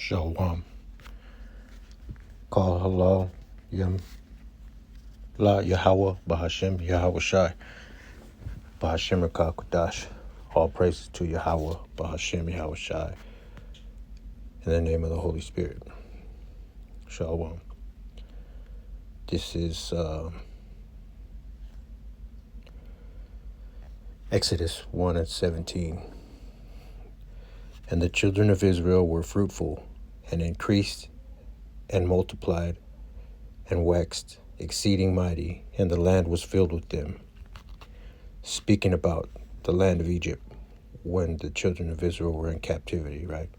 Shalom. Call halal Yam La Yahweh Bahashem Yahweh Shai Bahashem Rakakwadash. All praises to Yahweh Bahashem Yahweh Shai. In the name of the Holy Spirit. Shalom. This is Exodus 1:17. And the children of Israel were fruitful and increased and multiplied and waxed exceeding mighty, and the land was filled with them. Speaking about the land of Egypt when the children of Israel were in captivity, right?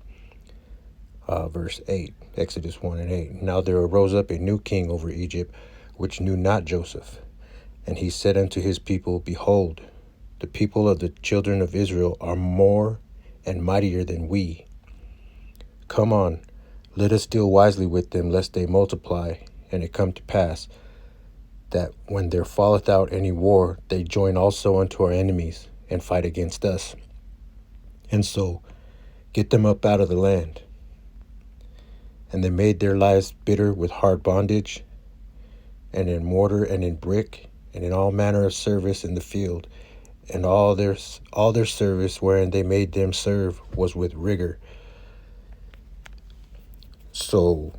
Verse 8, Exodus 1:8. Now there arose up a new king over Egypt, which knew not Joseph. And he said unto his people, Behold, the people of the children of Israel are more and mightier than we. Come on, let us deal wisely with them, lest they multiply, and it come to pass that when there falleth out any war, they join also unto our enemies, and fight against us. And so get them up out of the land. And they made their lives bitter with hard bondage, and in mortar and in brick, and in all manner of service in the field, and all their service wherein they made them serve was with rigor. So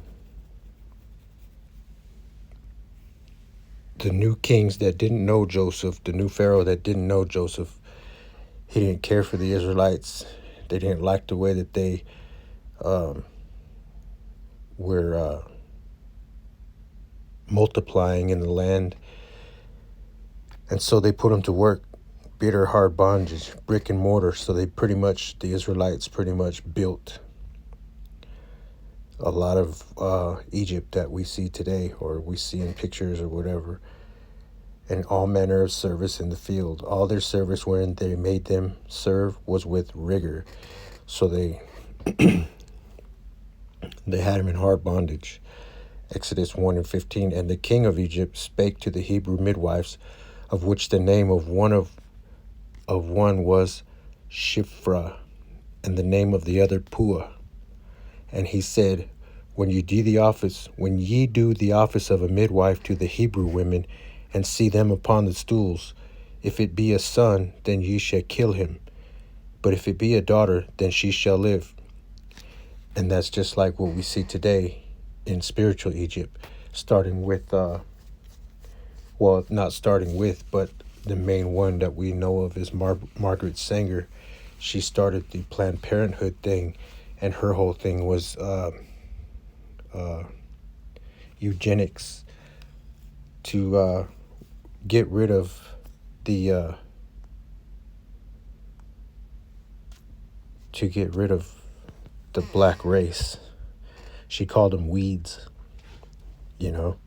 the new kings that didn't know Joseph, the new Pharaoh that didn't know Joseph, he didn't care for the Israelites. They didn't like the way that they were multiplying in the land. And so they put them to work, bitter, hard bondage, brick and mortar. So the Israelites pretty much built a lot of Egypt that we see today, or we see in pictures or whatever, and all manner of service in the field. All their service wherein they made them serve was with rigor. So they had him in hard bondage. Exodus 1:15. And the king of Egypt spake to the Hebrew midwives, of which the name of one was Shiphrah, and the name of the other Puah. And he said, When ye do the office of a midwife to the Hebrew women, and see them upon the stools, if it be a son, then ye shall kill him. But if it be a daughter, then she shall live. And that's just like what we see today in spiritual Egypt, starting with, not starting with, but the main one that we know of is Margaret Sanger. She started the Planned Parenthood thing, and her whole thing was eugenics, to get rid of the black race. She called them weeds, and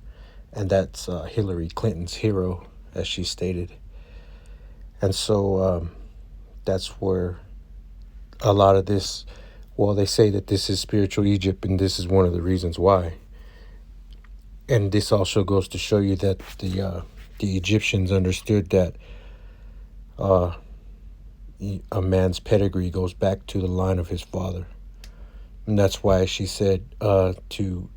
that's Hillary Clinton's hero, as she stated. And so that's where a lot of this, they say that this is spiritual Egypt, and this is one of the reasons why. And this also goes to show you that the Egyptians understood that a man's pedigree goes back to the line of his father. And that's why she said to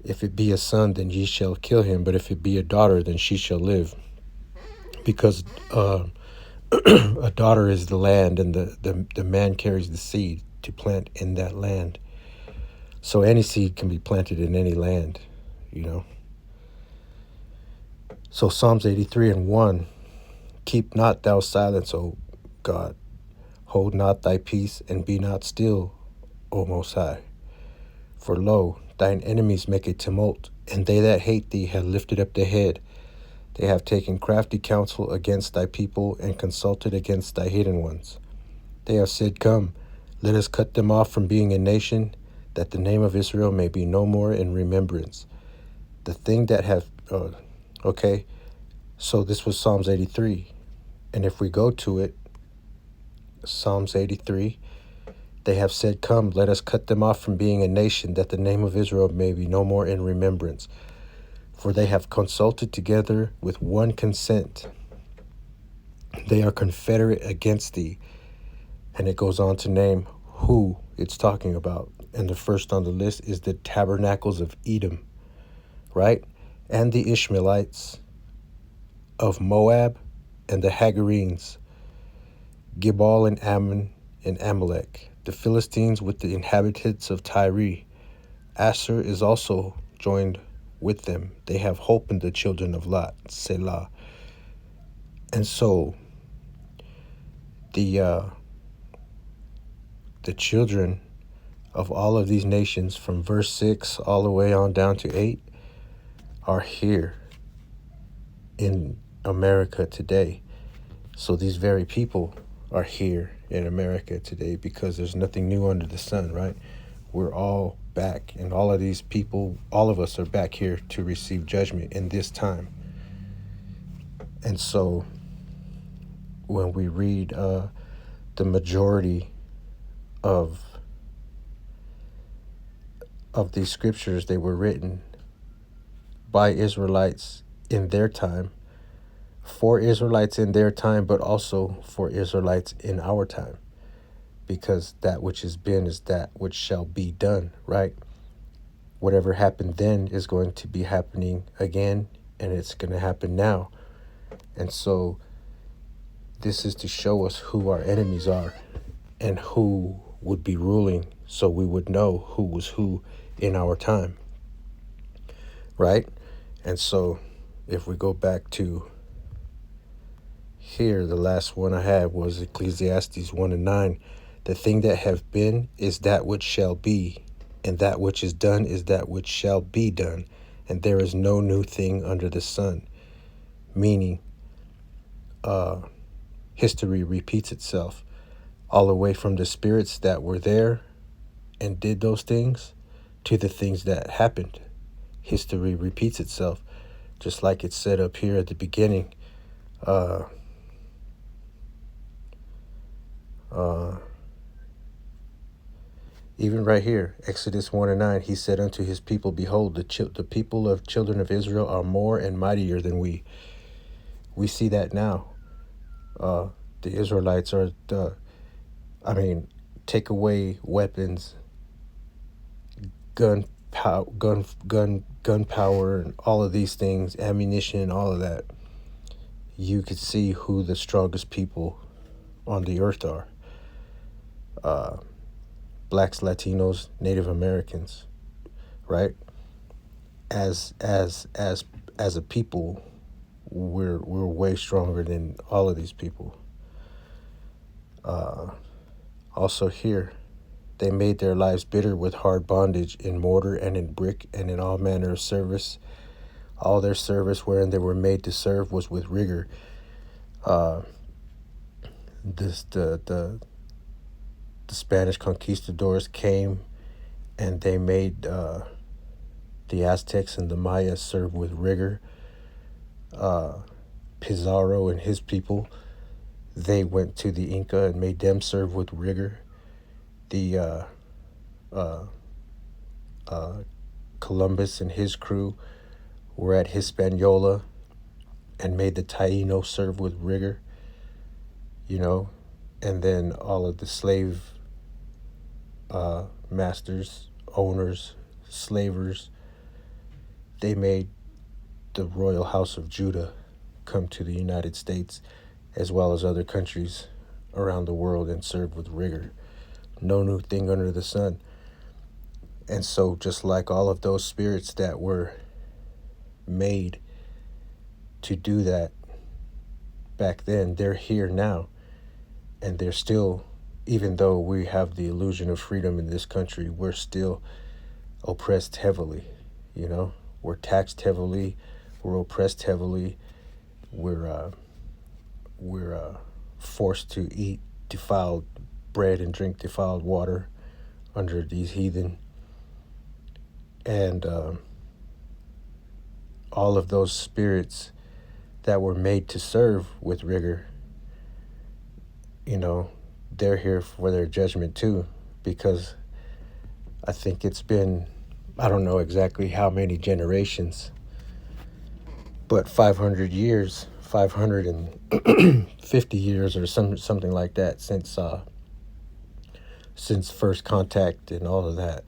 if it be a son, then ye shall kill him, but if it be a daughter, then she shall live. Because a daughter is the land, and the man carries the seed to plant in that land. So any seed can be planted in any land, So Psalms 83:1, keep not thou silence, O God. Hold not thy peace, and be not still, O Most High. For lo, thine enemies make a tumult, and they that hate thee have lifted up their head. They have taken crafty counsel against thy people, and consulted against thy hidden ones. They have said, Come, let us cut them off from being a nation, that the name of Israel may be no more in remembrance. The thing that have... okay, so this was Psalms 83. And if we go to it, Psalms 83, they have said, Come, let us cut them off from being a nation, that the name of Israel may be no more in remembrance. For they have consulted together with one consent. They are confederate against thee. And it goes on to name who it's talking about. And the first on the list is the tabernacles of Edom, right? And the Ishmaelites of Moab, and the Hagarenes, Gibal and Ammon and Amalek, the Philistines with the inhabitants of Tyre. Asher is also joined with them. They have hope in the children of Lot, Selah. And so the children of all of these nations, from verse 6 all the way on down to 8, are here in America today. So these very people are here in America today because there's nothing new under the sun, right? We're all back, and all of these people, all of us are back here to receive judgment in this time. And so when we read the majority of these scriptures, they were written by Israelites in their time, for Israelites in their time, but also for Israelites in our time, because that which has been is that which shall be done, right? Whatever happened then is going to be happening again, and it's going to happen now. And so this is to show us who our enemies are and who would be ruling, so we would know who was who in our time, right? And so if we go back to here, the last one I had was Ecclesiastes 1:9. The thing that have been is that which shall be, and that which is done is that which shall be done, and there is no new thing under the sun. Meaning, history repeats itself, all the way from the spirits that were there and did those things to the things that happened. History repeats itself, just like it said up here at the beginning. Even right here, Exodus 1:9, he said unto his people, behold, the people of children of Israel are more and mightier than we. We see that now. The Israelites are, take away weapons, gunpowder, and all of these things, ammunition, and all of that. You could see who the strongest people on the earth are. Blacks, Latinos, Native Americans, right? As a people, we're way stronger than all of these people. Also here, they made their lives bitter with hard bondage in mortar and in brick and in all manner of service. All their service wherein they were made to serve was with rigor. The Spanish conquistadors came and they made the Aztecs and the Mayas serve with rigor. Pizarro and his people, they went to the Inca and made them serve with rigor. The Columbus and his crew were at Hispaniola and made the Taino serve with rigor, and then all of the slave masters, owners, slavers, they made the royal house of Judah come to the United States as well as other countries around the world and serve with rigor. No new thing under the sun. And so just like all of those spirits that were made to do that back then, they're here now. And they're still, even though we have the illusion of freedom in this country, we're still oppressed heavily. We're taxed heavily, we're oppressed heavily, we're forced to eat defiled bread and drink defiled water under these heathen. And all of those spirits that were made to serve with rigor, they're here for their judgment too, because I think it's been, I don't know exactly how many generations, but 500 years, 550 years or something like that since since first contact and all of that.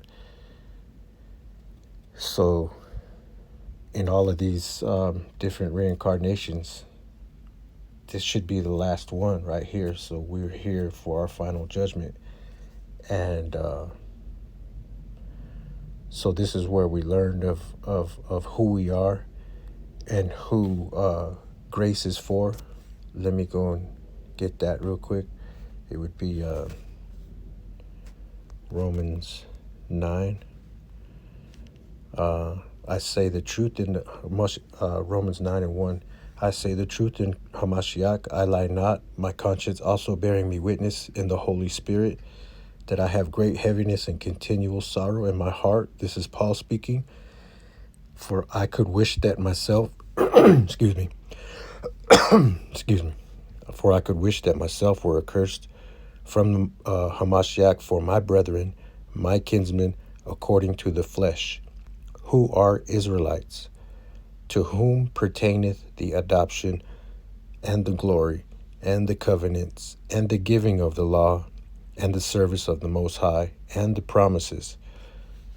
So in all of these different reincarnations, this should be the last one right here. So we're here for our final judgment. And so this is where we learned of who we are and who grace is for. Let me go and get that real quick. It would be Romans 9. I say the truth in Romans 9 and 1. I say the truth in Hamashiach, I lie not, my conscience also bearing me witness in the Holy Spirit, that I have great heaviness and continual sorrow in my heart. This is Paul speaking. For I could wish that myself, excuse me, excuse me, for I could wish that myself were accursed from Hamashiach for my brethren, my kinsmen, according to the flesh, who are Israelites, to whom pertaineth the adoption and the glory and the covenants and the giving of the law and the service of the Most High and the promises.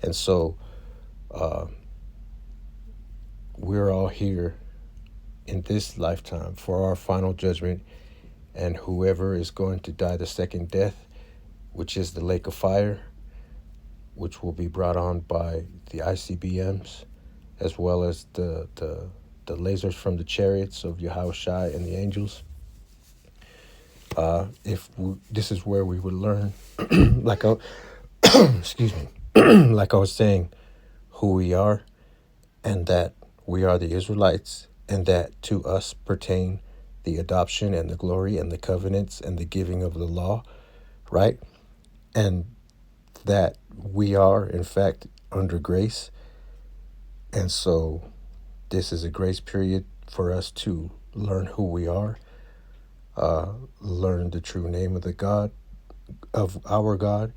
And so we're all here in this lifetime for our final judgment, and whoever is going to die the second death, which is the lake of fire, which will be brought on by the ICBMs, as well as the lasers from the chariots of Yahushua and the angels. This is where we would learn, excuse me, like I was saying, who we are, and that we are the Israelites, and that to us pertain the adoption and the glory and the covenants and the giving of the law, right? And that we are, in fact, under grace. And so this is a grace period for us to learn who we are, learn the true name of our God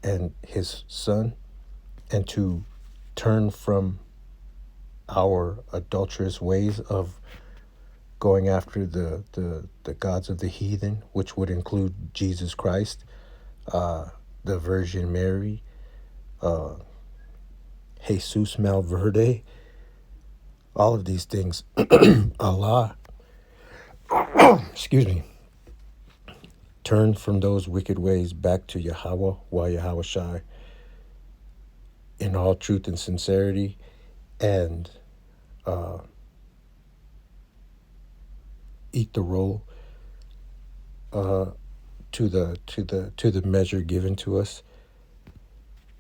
and his Son, and to turn from our adulterous ways of going after the gods of the heathen, which would include Jesus Christ, the Virgin Mary, Jesus Malverde, all of these things, Allah, excuse me, turn from those wicked ways back to Yahweh, Yahweh Shai, in all truth and sincerity, and eat the roll to the measure given to us,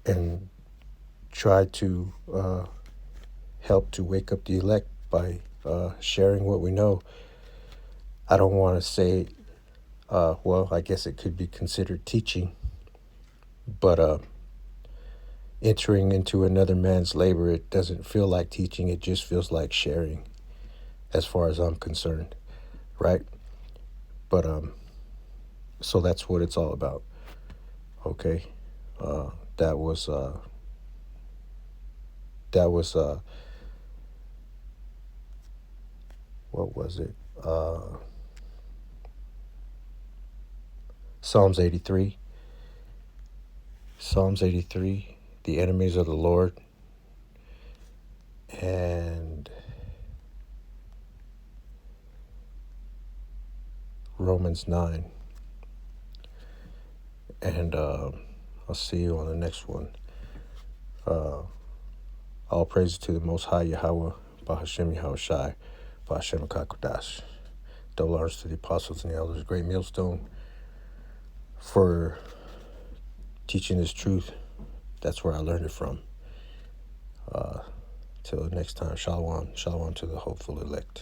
and try to help to wake up the elect by sharing what we know. I don't want to say, well, I guess it could be considered teaching, but entering into another man's labor, it doesn't feel like teaching, it just feels like sharing, as far as I'm concerned, right? But so that's what it's all about. Okay, that was what was it? Psalms 83. Psalms 83, the enemies of the Lord, and Romans 9. And I'll see you on the next one. All praise to the Most High Yahweh, Bahashem Yahushai, Bahashem Kakodash. Double honors to the apostles and the elders, great millstone, for teaching this truth. That's where I learned it from. Till next time, shalom, shalom to the hopeful elect.